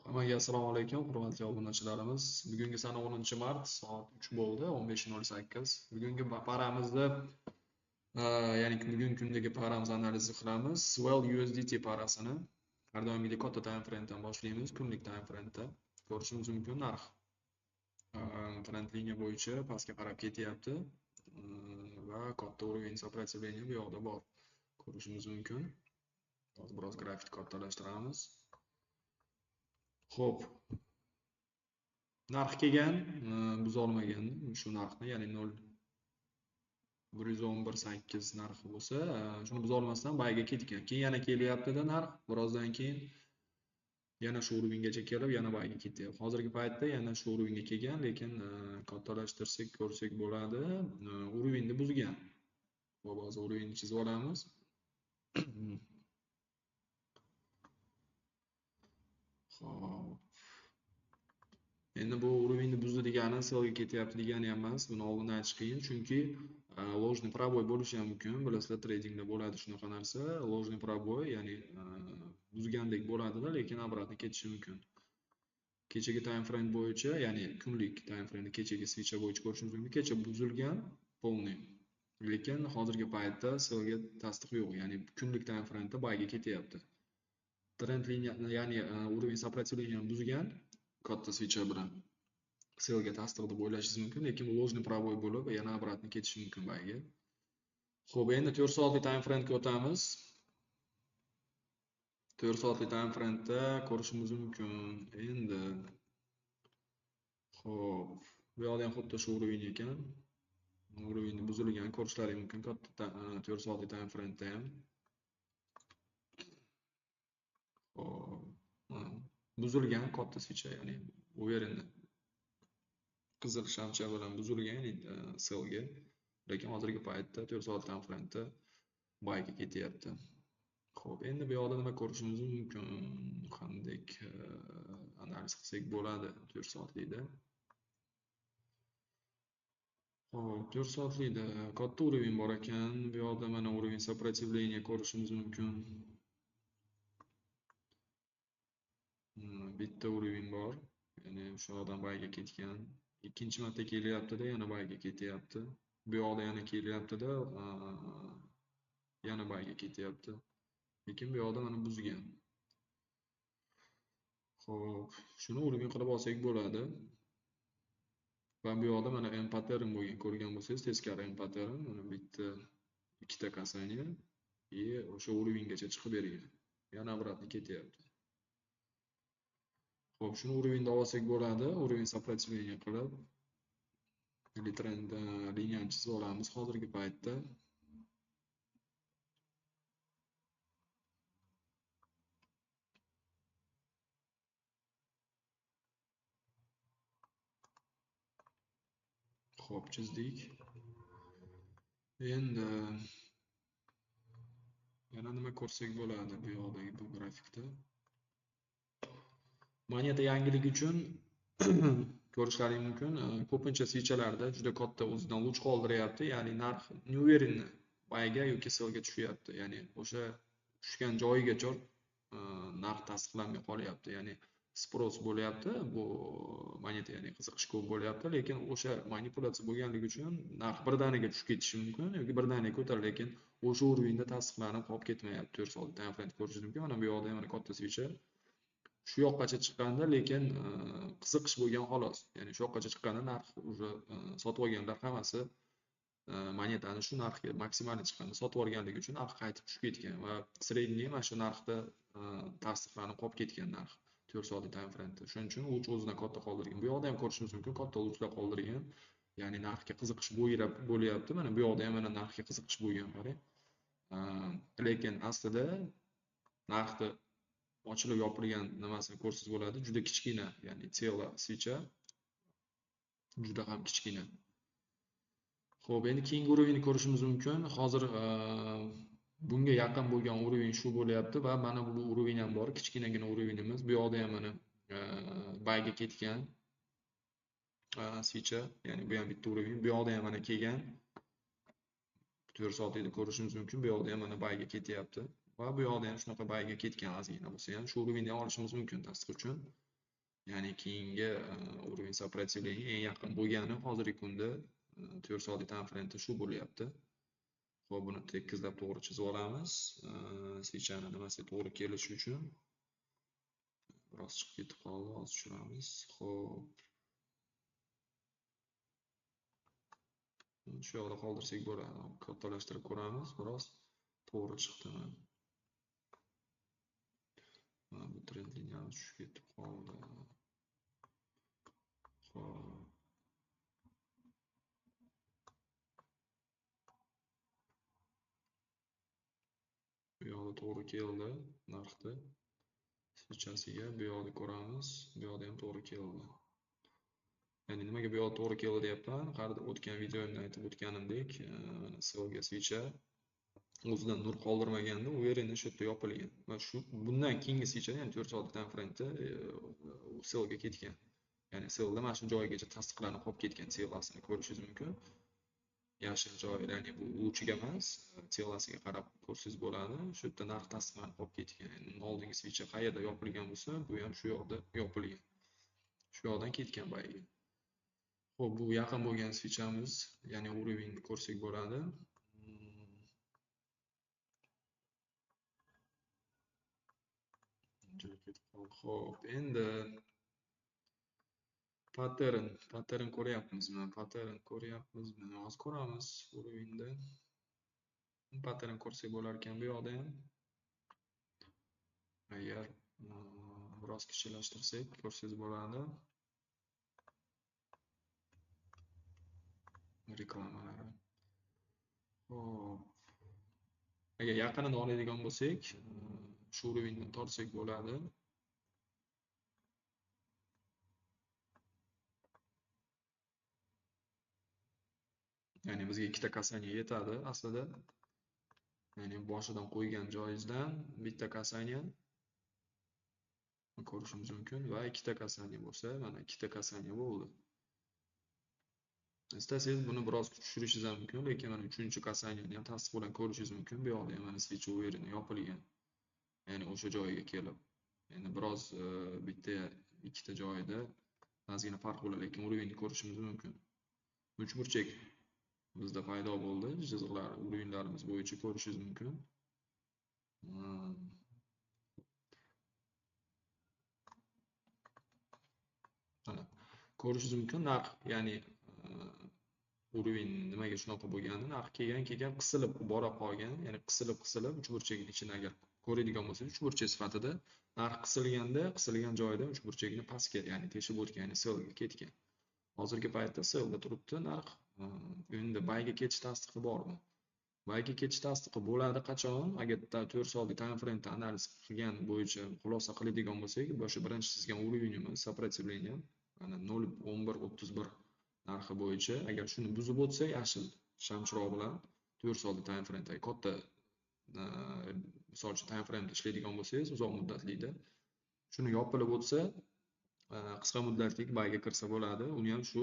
Hammaga assalomu alaykum, hurmatli obunachilarimiz. Bugungi sana 10-mart soat 3 bo'ldi, 15:08. Bugungi paramizda, ya'ni bugungi kundagi paramiz analiz qilamiz. Swell USDT parasini har doimgidek katta time frame'dan boshlaymiz. Kunlik time frame'da ko'rishimiz mumkin narx trend liniya bo'yicha pastga qarab ketyapti va katta уровень сопротивления bu yoqda bor. Ko'rishimiz mumkin. Hozir biroz grafik kattalashtiramiz. Xo'p, narx kelgan, buza olmagan shu narxni, ya'ni 0,111.8 narxi bo'lsa, shuni buza olmasdan bayga ketgan. Keyin yana kelyapti-da narx, birozdan keyin yana shu urovinggacha kelib, yana bayga ketyapti. Hozirgi paytda yana shu urovingga kelgan, lekin kattalashtirsak ko'rsak bo'ladi, urovingni buzgan. Xo'p, hozir urovingni chizib olamiz. Xo'p. Endi bu уровеньni buzdi degani sellga ketyapti degani emas. Buni oldin aytish qiyin, chunki ложный пробой bo'lishi ham mumkin. Bilasizlar, tradingda bo'ladi shunaqa narsa. Ложный пробой, ya'ni buzgandek bo'ladi-da, lekin obratni ketishi mumkin. Kechagi time frame bo'yicha, ya'ni kunlik time frame, kechagi switcher bo'yicha ko'rishimiz mumkin. Kecha buzilgan полный. Lekin hozirgi paytda sellga tasdiq yo'q, ya'ni kunlik time frame'da bayga ketyapti. Trend liniya, ya'ni уровень сопротивления buzgan katta switcher bilan sellga tasdiq deb o'ylashingiz mumkin, lekin bu ложный пробой bo'lib, yana obratni ketishi mumkin bayga. Xo'p, endi 4 soatlik time frame'ga o'tamiz. 4 soatlik time frame'da ko'rishimiz mumkin. Endi xo'p, bu yoqda ham xuddi shu уровень ekan. Уровень buzilgan ko'rishlaringiz mumkin katta 4 soatlik time frame'da ham. Xo'p, buzilgan katta switcher, ya'ni uverenni qizil shamcha bilan buzilgan sellga, lekin hozirgi paytda 4 soat time frame'da bayga ketyapti. Xo'p, endi bu yoqda nima ko'rishimiz mumkin? Qanday analiz qilsak bo'ladi 4 soatlikda? Xo'p, 4 soatlikda katta уровень bor ekan. Bu yoqda mana уровень сопротивления ko'rishimiz mumkin. Bitta уровень bor, ya'ni o'sha odam bayga ketgan. Ikkinchi marta kelyapti-da, yana bayga ketyapti. Bu yoqda yana kelyapti-da, yana bayga ketyapti. Lekin bu yoqda mana buzgan. Xo'p, shuni uroving qilib olsak bo'ladi. Va bu yoqda mana M pattern bo'lgan, ko'rgan bo'lsangiz, teskari M pattern, mana bitta ikkita kasaniya o'sha urovinggacha chiqib bergan. Yana obratni ketyapti. Xo'p, shuni urovingda olsak bo'ladi, uroving сопротивление qilib. Trend liniyani chizib olamiz hozirgi paytda. Xo'p, chizdik. Endi yana nima ko'rsak bo'ladi bu yoqdagi bu grafikda? Moneta yangilik uchun ko'rishlaringiz mumkin. Ko'pincha switcherlarda juda katta o'zidan luch qoldiryapti, ya'ni narx uverenni bayga yoki sellga tushyapti. Ya'ni o'sha tushgan joyigacha narx tasdiqlanmay qolyapti. Ya'ni sпрос bo'lyapti, bu moneta, ya'ni qiziqish ko'p bo'lyapti, lekin o'sha manipulyatsiya bo'lganligi uchun narx birdaniga tushib ketishi mumkin yoki birdaniga ko'tariladi, lekin o'sha urovingda tasdiqlanib qolib ketmayapti. 4 soat time frame ko'rishingiz mumkin. Mana bu yoqda ham katta switcher shu yoqqacha chiqqanda, lekin qiziqish bo'lgan xolos. Ya'ni shu yoqqacha chiqqanda narx уже sotib olganlar hammasi monetani shu narxga maksimalni chiqqanda sotib olganligi uchun narx qaytib tushib ketgan va sredniy mana shu narxda tasdiqlanib qolib ketgan narx 4 soatlik time frame'da. Shuning uchun uch o'zidan katta qoldirgan. Bu yoqda ham ko'rishingiz mumkin, katta uchlar qoldirgan. Ya'ni narxga qiziqish bo'lyapti. Mana bu yoqda ham mana narxga qiziqish bo'lgan, qarang. Lekin aslida narxni ochilib yopilgan nimasini ko'rsangiz bo'ladi, juda kichkina, ya'ni tela switcher juda ham kichkina. Xo'p, endi keyingi уровеньni ko'rishimiz mumkin. Hozir bunga yaqin bo'lgan уровень shu bo'lyapti va mana bu уровень ham bor, kichkinagina уровеньimiz. Bu yoqda ham mana bayga ketgan switcher, ya'ni bu ham bitta уровень. Bu yoqda ham mana kelgan 4 soatlikda ko'rishimiz mumkin. Bu yoqda ham mana bayga ketyapti. Va bu yoqda ham shunaqa bayga ketgan ozgina bo'lsa ham shu уровеньni olishimiz mumkin tasdiq uchun. ya'ni keyingi уровень сопротивления eng yaqin bo'lgani hozirgi kunda 4 soatlik time frame shu bo'lyapti. Xo'p, buni tekizlab to'g'ri chizib olamiz. Switchani nimasiga to'g'ri kelishi uchun biroz chiqib ketib qoldi, hozir tushiramiz. Xo'p, shu yoqda qoldirsak bo'ladi. Kattalashtirib ko'ramiz, biroz to'g'ri chiqdimi? Bu trend liniyamiz tushib ketib qoldi. Xo'p. Bu yoqda to'g'ri keldi narxda. Switchasiga bu yoqda ko'ramiz. Bu yoqda ham to'g'ri keldi. Ya'ni nimaga bu yoqda to'g'ri keldi deyapman? Qarida o'tgan videomda aytib o'tganimdek, selga switcher o'zidan nur qoldirmaganda, uверенно shu yerda yopilgan. Va shu bundan keyingi switcher, ya'ni 4 soatlik time frame'da selga ketgan. Ya'ni selda mana shu joygacha tasdiqlanib qolib ketgan telasini ko'rishingiz mumkin. Yashil joy, ya'ni bu uchiga emas, telasiga qarab ko'rsangiz bo'ladi. Shu yerda narx tasdiqlanib qolib ketgan. Yani oldingi switcher qayerda yopilgan bo'lsa, bu ham shu yoqda yopilgan. Shu yoqdan ketgan boyagi. Xo'p, bu yaqin bo'lgan switchamiz, ya'ni уровень ko'rsak bo'ladi. Xo'p, endi pattern ko'ryapmizmi? Hozir ko'ramiz уровеньda. Pattern ko'rsak bo'lar ekan bu yoqda ham. Agar biroz kichiklantirsak ko'rsangiz bo'ladi. Reklamalari. Xo'p. Agar yaqinini oladigan bo'lsak, shu уровеньdan tortsak bo'ladi. Ya'ni bizga ikkita kasaniya yetadi aslida. Ya'ni boshidan qo'ygan joyingizdan bitta kasaniya ko'rishimiz mumkin va ikkita kasaniya bo'lsa, mana ikkita kasaniya bo'ldi. Istasangiz buni biroz tushirishingiz ham mumkin, lekin mana 3-chi kasaniyani ham tasdiq bilan ko'rishingiz mumkin. Bu yoqda ham mana switch uверенно yopilgan. Ya'ni o'sha joyiga kelib. Endi biroz bitta ikkita joyida ozgina farq bo'ladi, lekin уровеньni ko'rishimiz mumkin. Uchburchak bizda paydo bo'ldi. Chiziqlar уровеньlarimiz bo'yicha ko'rishingiz mumkin. Mana ko'rishingiz mumkin narx, ya'ni уровень nimaga shunaqa bo'lgani, narx kelgan qisilib bora qolgan, ya'ni qisilib uchburchakning ichini agar ko'radigan bo'lsangiz, uchburchak sifatida narx qisilgan joyida uchburchakni pastga, ya'ni teshib o'tgan, ya'ni sellga ketgan. Hozirgi paytda sellda turibdi narx. Endi buyga ketish tasdiqi bormi? Buyga ketish tasdiqi bo'ladi qachon? Agar 4 soatlik time frame'da analiz qilgan bo'yicha xulosa qiladigan bo'lsak, o'sha birinchi chizgan уровеньimiz сопротивление mana 0.1131 narxi bo'yicha agar shuni buzib o'tsa, yashil shamchiroq bilan 4 soatlik time frame'dagi katta misol uchun time frame'da ishlaydigan bo'lsangiz, uzoq muddatlikda shuni yopilib o'tsa, qisqa muddatlik buyga kirsa bo'ladi. Uni ham shu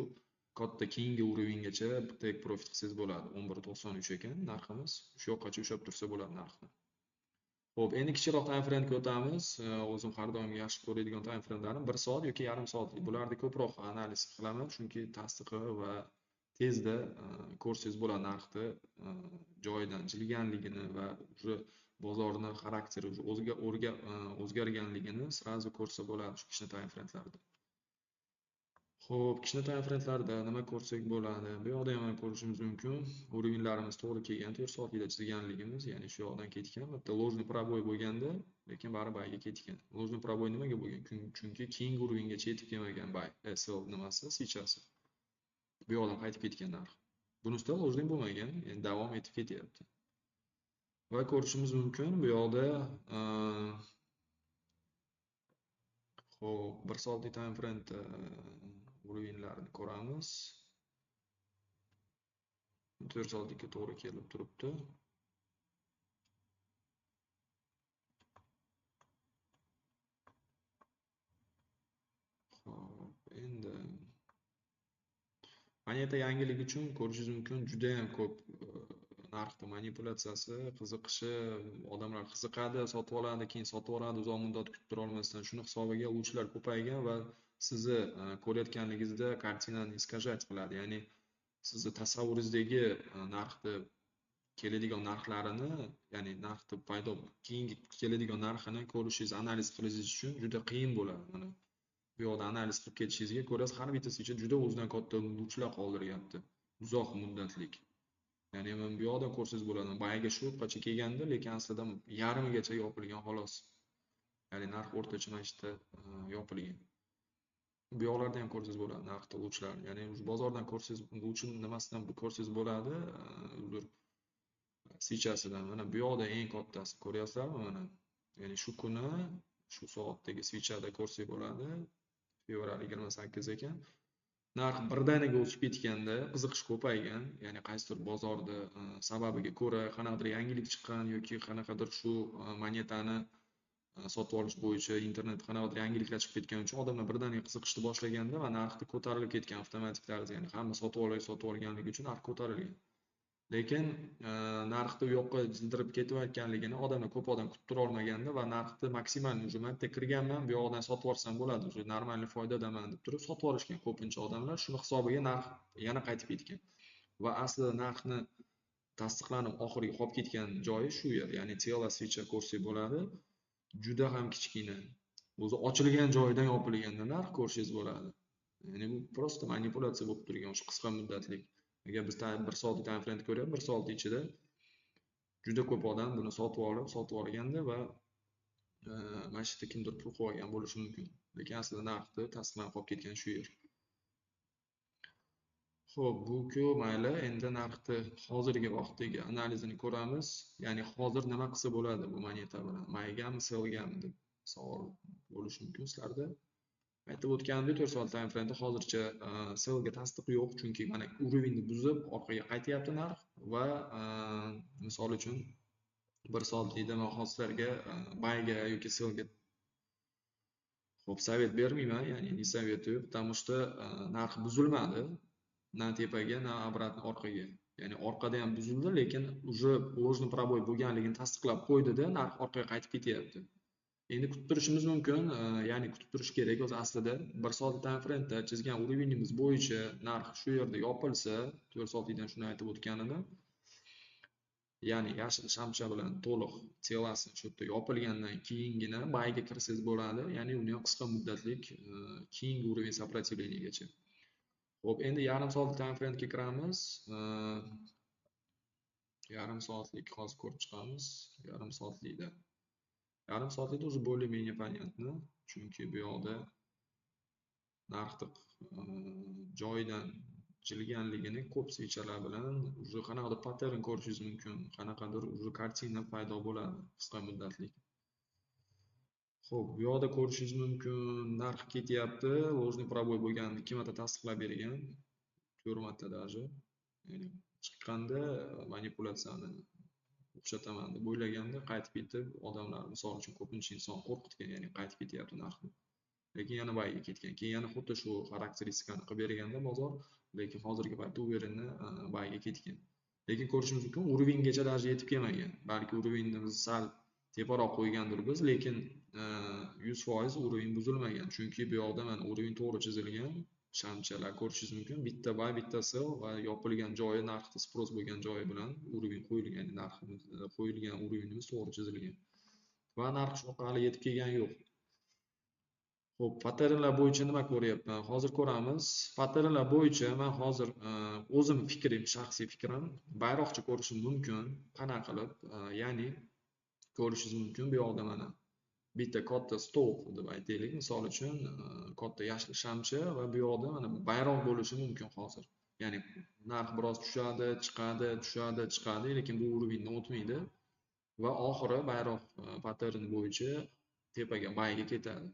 katta keyingi уровеньgacha take profit qilsangiz bo'ladi. 11.93 ekan narximiz. Shu yoqqacha ushlab tursa bo'ladi narxni. Xo'p, endi kichikroq time frame'ga o'tamiz. O'zim har doim yaxshi ko'radigan time frame'larni 1 soat yoki yarim soatlik. Bularni ko'proq analiz qilaman, chunki tasdiqi va tezda ko'rsangiz bo'ladi narxni joyidan jilganligini va o'sha bozorni xarakteri o'zgarganligini sразу ko'rsa bo'ladi shu kichik time frame'larda. Xo'p, kichik time frame'larda nima ko'rsak bo'ladi? Bu yoqda ham ko'rishimiz mumkin. Уровеньlarimiz to'g'ri kelgan, 4 soatlikda chizganligimiz, ya'ni shu yoqdan ketgan. Bitta ложный пробой bo'lganda, lekin baribir bayga ketgan. Ложный пробой nimaga bo'lgan? Chunki keyingi уровеньgacha yetib kelmagan bay, sell nimasi, switchasi. Bu yoqdan qaytib ketgan narx. Bunisi ложный bo'lmagan, endi davom etib ketyapti. Va ko'rishimiz mumkin bu yoqda xo'p, 1 soatlik time frame'da уровеньlarni ko'ramiz. 4 soatlikka to'g'ri kelib turibdi. Xo'p, endi moneta yangilik uchun ko'rishingiz mumkin, juda ham ko'p narxni manipulyatsiyasi, qiziqishi, odamlar qiziqadi, sotib oladi, keyin sotib yuboradi, uzoq muddat kutib tura olmasdan. Shuni hisobiga oluvchilar ko'paygan va sizni ko'rayotganligingizda kartinani iskajat qiladi. Ya'ni sizni tasavvuringizdagi narxni keladigan narxlarini, ya'ni narxni keyingi keladigan narxini ko'rishingiz, analiz qilishingiz uchun juda qiyin bo'ladi. Mana bu yoqda analiz qilib ketishingizga ko'rasiz, har bitta switch juda o'zidan katta mulklar qoldiryapti, uzoq muddatlik. Ya'ni men bu yoqda ko'rsangiz bo'ladi, boyaga shu yergacha kelganda, lekin aslida yarmigacha yopilgan xolos. Ya'ni narx o'rtacha mana shu yopilgan. Bu yoqlarda ham ko'rsangiz bo'ladi narxda o'chlar. Ya'ni bozordan ko'rsangiz, uchun nimasidan ko'rsangiz bo'ladi, uzr, svichasidan. Mana bu yoqda eng kattasi ko'ryapsizlarmi mana? Ya'ni shu kuni shu soatdagi svichada ko'rsak bo'ladi. Fevral 28 ekan. Narx birdaniga o'sib ketganda qiziqish ko'paygan. Ya'ni qaysidir bozorda sababiga ko'ra qanaqadir yangilik chiqqan yoki qanaqadir shu monetani sotib olish bo'yicha internet qanaqadir yangiliklar chiqib ketgani uchun odamlar birdaniga qiziqishni boshlaganda va narxi ko'tarilib ketgan avtomatik tarzda. Ya'ni hamma sotib olganligi uchun narx ko'tarilgan. Lekin narxni u yoqqa jildirib ketayotganligini odamlar, ko'p odam kutib tura olmaganda va narxni maksimal уже marta kirganman, bu yoqdan sotib olsam bo'ladi, уже normalniy foydadaman deb turib sotib olishgan ko'pincha odamlar. Shuni hisobiga narx yana qaytib ketgan. Va aslida narxni tasdiqlanib oxiriga qolib ketgan joyi shu yer. Ya'ni Tela switcher ko'rsak bo'ladi. Juda ham kichkina. O'zi ochilgan joyidan yopilganda narx ko'rishingiz bo'ladi. Ya'ni bu prosta manipulyatsiya bo'lib turgan o'sha qisqa muddatlik. Agar biz bir soatlik time frame ko'ryapmiz, bir soat ichida juda ko'p odam buni sotib olganda va mana shu yerda kimdir pul qo'yib olgan bo'lishi mumkin. Lekin aslida narxni tasdiqlanib qolib ketgan shu yer. Xo'p, bu-ku mayli, endi narxni hozirgi vaqtdagi analizini ko'ramiz. Ya'ni hozir nima qilsa bo'ladi bu moneta bilan? Maygami, sellgami deb savol bo'lishi mumkin sizlarda. Aytib o'tganimdek, 4 soat time frame'da hozircha sellga tasdiq yo'q, chunki mana urovenni buzib orqaga qaytyapti narx va misol uchun 1 soatlikda men hozirlarga buyga yoki sellga xo'p savet bermayman, ya'ni не советую, потому что narx buzilmadi. Na tepaga, na обратно orqaga. Ya'ni orqada ham buzildi, lekin уже ложный пробой bo'lganligini tasdiqlab qo'ydida, narx orqaga qaytib ketyapti. Endi kutib turishimiz mumkin, ya'ni kutib turish kerak. O'zi aslida 1 soat time frame'da chizgan urovenimiz bo'yicha narx shu yerda yopilsa, 4 soatlikdan shuni aytib o'tgan edim. Ya'ni yashil shamcha bilan to'liq telasi shu yerda yopilgandan keyingina buyga kirsangiz bo'ladi. Ya'ni uni ham qisqa muddatlik keyingi уровень сопротивлениеgacha. Xo'p, endi yarim soatlik time frame'ga kiramiz. Yarim soatlik hozir ko'rib chiqamiz. Yarim soatlikda o'zi более-менее понятно, chunki bu yoqda narxni joyidan jilganligini ko'p switcherlar bilan уже qanaqadir pattern ko'rishingiz mumkin, qanaqadir уже kartina paydo bo'ladi qisqa muddatlik. Xo'p, bu yoqda ko'rishingiz mumkin, narx ketyapti, ложный пробой bo'lganini 2 marta tasdiqlab bergan, 4 marta даже. Ya'ni chiqqanda manipulyatsiyani o'xshataman deb o'ylaganda qaytib ketib, odamlar misol uchun ko'pincha inson qo'rqitgan, ya'ni qaytib ketyapti narxi. Lekin yana buyga ketgan. Keyin yana xuddi shu xarakteristikani qilib berganda bozor, lekin hozirgi paytda uverini buyga ketgan. Lekin ko'rishimiz mumkin, urovengacha даже yetib kelmagan. Balki urovenni biz sal teparoq qo'ygandir biz, lekin 100% uroven buzilmagan. Chunki bu yoqda mana uroven to'g'ri chizilgan, shamchalar ko'rishingiz mumkin. Bitta buy, bitta sell va yopilgan joyi, narxda spros bo'lgan joyi bilan uroven qo'yilgan, narx qo'yilgan urovenimiz to'g'ri chizilgan. Va narx shunaqa hali yetib kelgani yo'q. Xo'p, patternlar bo'yicha nima ko'ryapman? Hozir ko'ramiz. Patternlar bo'yicha men hozir o'zim fikrim, shaxsiy fikrim, bayroqcha ko'rishim mumkin. Qanaqa qilib? Ya'ni ko'rishingiz mumkin bu yoqda mana bitta katta stop deb aytaylik, misol uchun katta yashil shamcha va bu yoqda mana bayroq bo'lishi mumkin hozir. Ya'ni narx biroz tushadi, chiqadi, tushadi, chiqadi, lekin bu urovendan o'tmaydi va oxiri bayroq patterni bo'yicha tepaga buyga ketadi.